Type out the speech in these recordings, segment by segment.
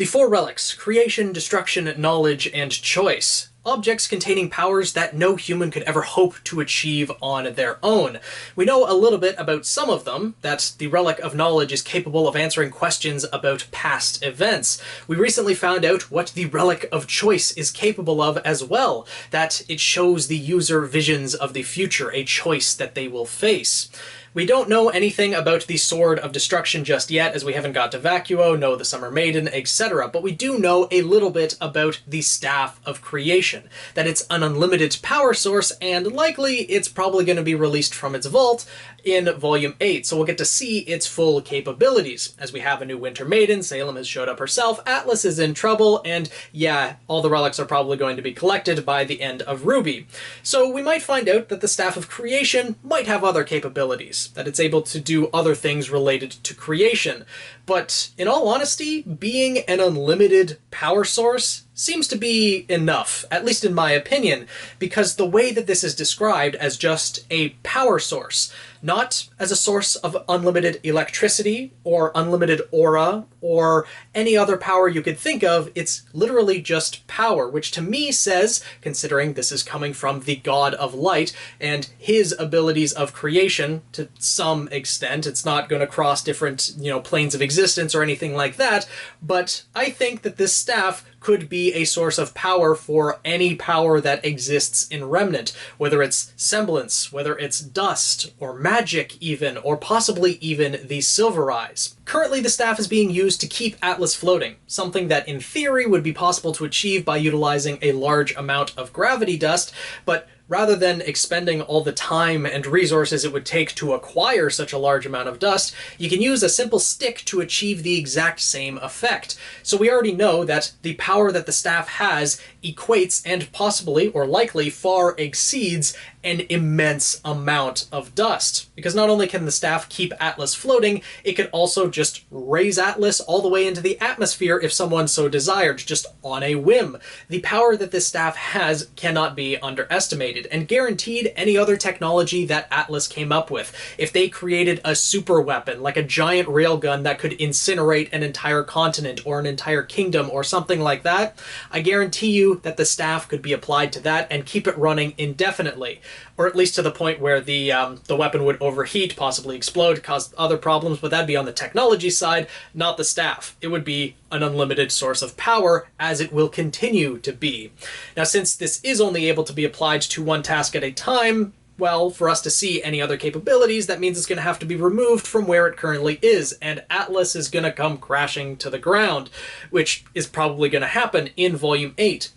The four relics: creation, destruction, knowledge, and choice. Objects containing powers that no human could ever hope to achieve on their own. We know a little bit about some of them, that the Relic of Knowledge is capable of answering questions about past events. We recently found out what the Relic of Choice is capable of as well, that it shows the user visions of the future, a choice that they will face. We don't know anything about the Sword of Destruction just yet, as we haven't got to Vacuo, know the Summer Maiden, etc., but we do know a little bit about the Staff of Creation, that it's an unlimited power source, and likely it's probably going to be released from its vault in Volume 8, so we'll get to see its full capabilities. As we have a new Winter Maiden, Salem has showed up herself, Atlas is in trouble, and yeah, all the relics are probably going to be collected by the end of RWBY. So we might find out that the Staff of Creation might have other capabilities, that it's able to do other things related to creation. But in all honesty, being an unlimited power source seems to be enough, at least in my opinion, because the way that this is described as just a power source, not as a source of unlimited electricity or unlimited aura or any other power you could think of, it's literally just power, which to me says, considering this is coming from the God of Light and his abilities of creation to some extent, it's not going to cross different, planes of existence or anything like that, but I think that this staff could be a source of power for any power that exists in Remnant, whether it's semblance, whether it's dust, or magic even, or possibly even the Silver Eyes. Currently, the staff is being used to keep Atlas floating, something that in theory would be possible to achieve by utilizing a large amount of gravity dust, but rather than expending all the time and resources it would take to acquire such a large amount of dust, you can use a simple stick to achieve the exact same effect. So we already know that the power that the staff has equates and possibly, or likely, far exceeds an immense amount of dust. Because not only can the staff keep Atlas floating, it can also just raise Atlas all the way into the atmosphere if someone so desired, just on a whim. The power that this staff has cannot be underestimated, and guaranteed any other technology that Atlas came up with. If they created a super weapon, like a giant railgun that could incinerate an entire continent or an entire kingdom or something like that, I guarantee you that the staff could be applied to that and keep it running indefinitely. Or at least to the point where the weapon would overheat, possibly explode, cause other problems, but that'd be on the technology side, not the staff. It would be an unlimited source of power, as it will continue to be. Now, since this is only able to be applied to one task at a time, well, for us to see any other capabilities, that means it's going to have to be removed from where it currently is, and Atlas is going to come crashing to the ground, which is probably going to happen in Volume 8.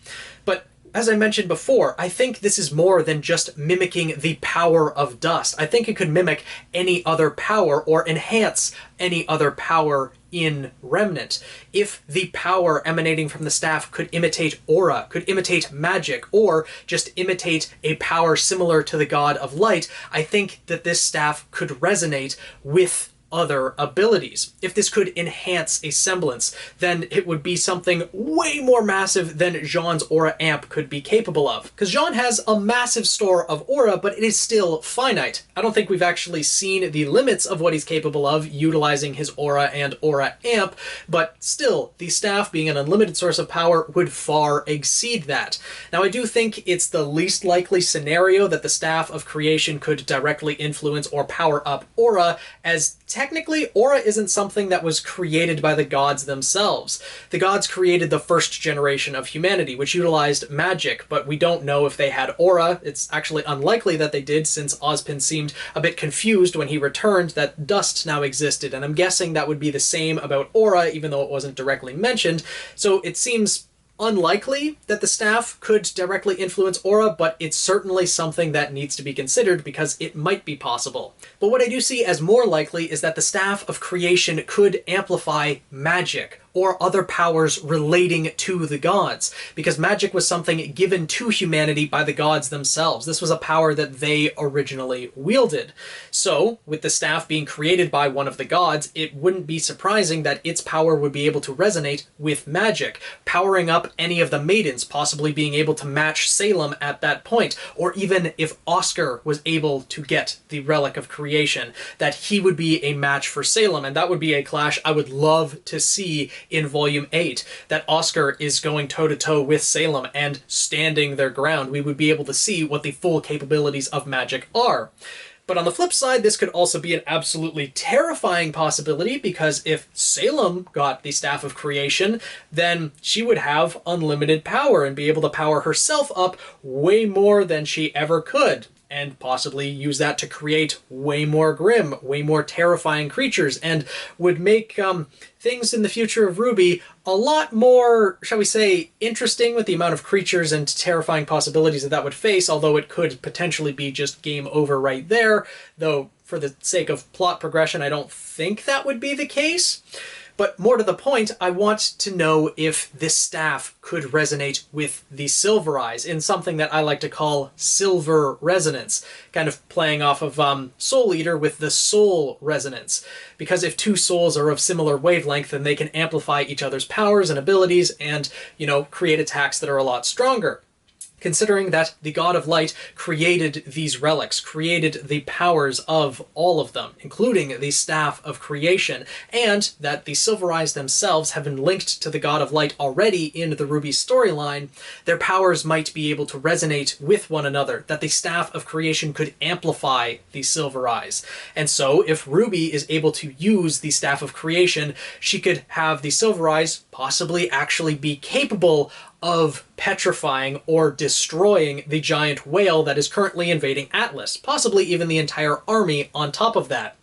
But as I mentioned before, I think this is more than just mimicking the power of dust. I think it could mimic any other power or enhance any other power in Remnant. If the power emanating from the staff could imitate aura, could imitate magic, or just imitate a power similar to the God of Light, I think that this staff could resonate with other abilities. If this could enhance a semblance, then it would be something way more massive than Jean's aura amp could be capable of. Because Jean has a massive store of aura, but it is still finite. I don't think we've actually seen the limits of what he's capable of utilizing his aura and aura amp, but still, the staff being an unlimited source of power would far exceed that. Now, I do think it's the least likely scenario that the Staff of Creation could directly influence or power up aura, as technically, aura isn't something that was created by the gods themselves. The gods created the first generation of humanity, which utilized magic, but we don't know if they had aura. It's actually unlikely that they did, since Ozpin seemed a bit confused when he returned that dust now existed, and I'm guessing that would be the same about aura, even though it wasn't directly mentioned, so it seems unlikely that the staff could directly influence aura, but it's certainly something that needs to be considered because it might be possible. But what I do see as more likely is that the Staff of Creation could amplify magic, or other powers relating to the gods, because magic was something given to humanity by the gods themselves. This was a power that they originally wielded. So, with the staff being created by one of the gods, it wouldn't be surprising that its power would be able to resonate with magic, powering up any of the maidens, possibly being able to match Salem at that point, or even if Oscar was able to get the Relic of Creation, that he would be a match for Salem, and that would be a clash I would love to see in Volume 8, that Oscar is going toe-to-toe with Salem and standing their ground. We would be able to see what the full capabilities of magic are. But on the flip side, this could also be an absolutely terrifying possibility, because if Salem got the Staff of Creation, then she would have unlimited power and be able to power herself up way more than she ever could, and possibly use that to create way more grim, way more terrifying creatures, and would make things in the future of RWBY a lot more, shall we say, interesting with the amount of creatures and terrifying possibilities that that would face, although it could potentially be just game over right there, though for the sake of plot progression, I don't think that would be the case. But more to the point, I want to know if this staff could resonate with the Silver Eyes in something that I like to call silver resonance, kind of playing off of Soul Eater with the soul resonance. Because if two souls are of similar wavelength, then they can amplify each other's powers and abilities and, you know, create attacks that are a lot stronger. Considering that the God of Light created these relics, created the powers of all of them, including the Staff of Creation, and that the Silver Eyes themselves have been linked to the God of Light already in the RWBY storyline, their powers might be able to resonate with one another, that the Staff of Creation could amplify the Silver Eyes. And so, if RWBY is able to use the Staff of Creation, she could have the Silver Eyes possibly actually be capable of petrifying or destroying the giant whale that is currently invading Atlas, possibly even the entire army on top of that.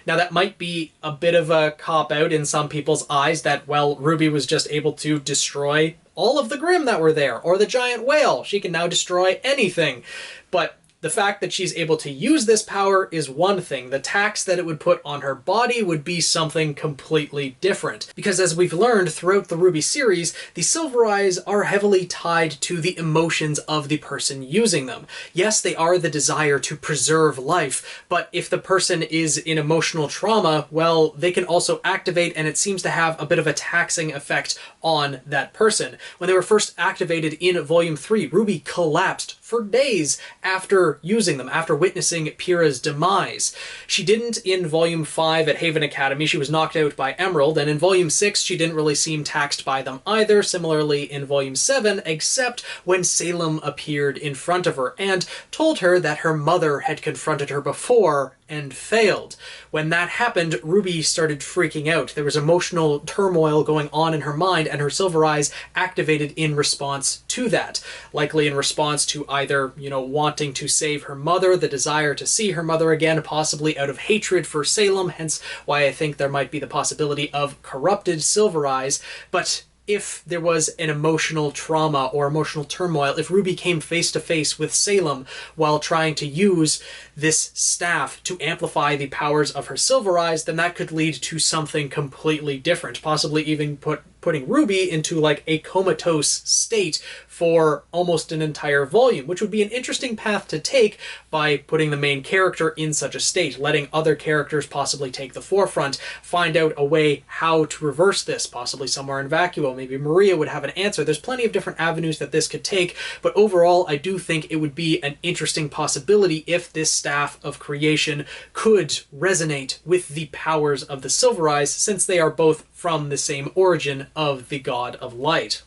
Now that might be a bit of a cop-out in some people's eyes that, well, RWBY was just able to destroy all of the Grimm that were there, or the giant whale. She can now destroy anything. But the fact that she's able to use this power is one thing. The tax that it would put on her body would be something completely different. Because as we've learned throughout the RWBY series, the Silver Eyes are heavily tied to the emotions of the person using them. Yes, they are the desire to preserve life, but if the person is in emotional trauma, well, they can also activate, and it seems to have a bit of a taxing effect on that person. When they were first activated in Volume 3, RWBY collapsed for days after using them, after witnessing Pyrrha's demise. She didn't in Volume 5 at Haven Academy. She was knocked out by Emerald, and in Volume 6 she didn't really seem taxed by them either, similarly in Volume 7, except when Salem appeared in front of her and told her that her mother had confronted her before and failed. When that happened, RWBY started freaking out. There was emotional turmoil going on in her mind, and her Silver Eyes activated in response to that. Likely in response to either, you know, wanting to save her mother, the desire to see her mother again, possibly out of hatred for Salem, hence why I think there might be the possibility of corrupted Silver Eyes. But if there was an emotional trauma or emotional turmoil, if RWBY came face to face with Salem while trying to use this staff to amplify the powers of her Silver Eyes, then that could lead to something completely different, possibly even putting RWBY into like a comatose state for almost an entire volume, which would be an interesting path to take by putting the main character in such a state, letting other characters possibly take the forefront, find out a way how to reverse this, possibly somewhere in Vacuo. Maybe Maria would have an answer. There's plenty of different avenues that this could take, but overall I do think it would be an interesting possibility if this Staff of Creation could resonate with the powers of the Silver Eyes, since they are both from the same origin of the God of Light,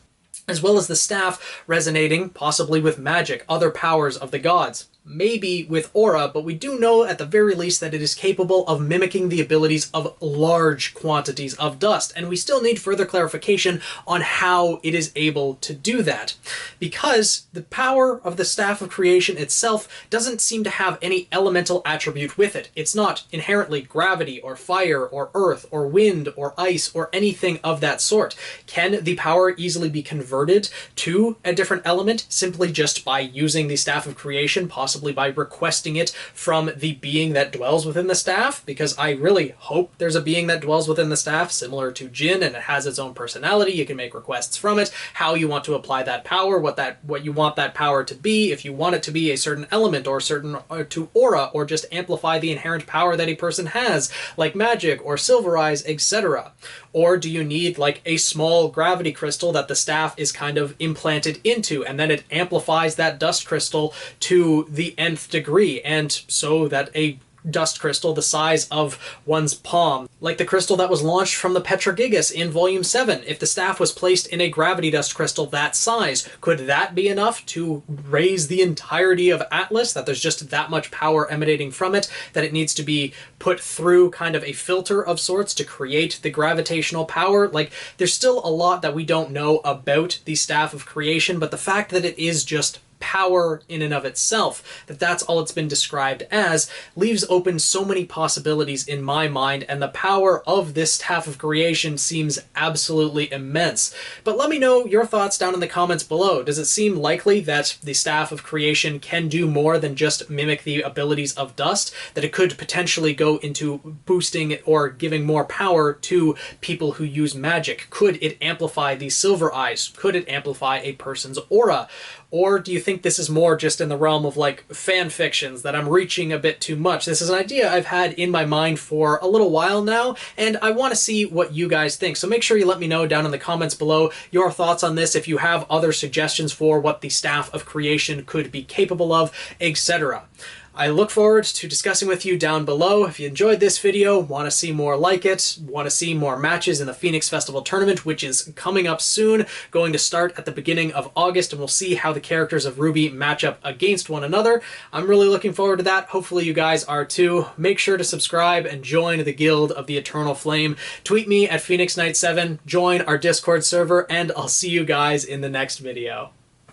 as well as the staff resonating possibly with magic, other powers of the gods. Maybe with aura, but we do know at the very least that it is capable of mimicking the abilities of large quantities of dust, and we still need further clarification on how it is able to do that. Because the power of the Staff of Creation itself doesn't seem to have any elemental attribute with it. It's not inherently gravity or fire or earth or wind or ice or anything of that sort. Can the power easily be converted to a different element simply just by using the Staff of Creation, possibly by requesting it from the being that dwells within the staff? Because I really hope there's a being that dwells within the staff, similar to Jinn, and it has its own personality. You can make requests from it, how you want to apply that power, what you want that power to be, if you want it to be a certain element or to aura, or just amplify the inherent power that a person has, like magic or Silver Eyes, etc. Or do you need like a small gravity crystal that the staff is kind of implanted into, and then it amplifies that dust crystal to the nth degree, and so that a dust crystal the size of one's palm, like the crystal that was launched from the Petrogigas in Volume 7. If the staff was placed in a gravity dust crystal that size, could that be enough to raise the entirety of Atlas, that there's just that much power emanating from it, that it needs to be put through kind of a filter of sorts to create the gravitational power? Like, there's still a lot that we don't know about the Staff of Creation, but the fact that it is just power in and of itself, that's all it's been described as, leaves open so many possibilities in my mind, and the power of this Staff of Creation seems absolutely immense. But let me know your thoughts down in the comments below. Does it seem likely that the Staff of Creation can do more than just mimic the abilities of dust? That it could potentially go into boosting or giving more power to people who use magic? Could it amplify the silver eyes? Could it amplify a person's aura? Or do you think this is more just in the realm of like fan fictions, that I'm reaching a bit too much? This is an idea I've had in my mind for a little while now, and I want to see what you guys think. So make sure you let me know down in the comments below your thoughts on this, if you have other suggestions for what the Staff of Creation could be capable of, etc. I look forward to discussing with you down below. If you enjoyed this video, want to see more like it, want to see more matches in the Phoenix Festival Tournament, which is coming up soon, going to start at the beginning of August, and we'll see how the characters of RWBY match up against one another. I'm really looking forward to that. Hopefully you guys are too. Make sure to subscribe and join the Guild of the Eternal Flame. Tweet me at Phoenix Knight 7, join our Discord server, and I'll see you guys in the next video.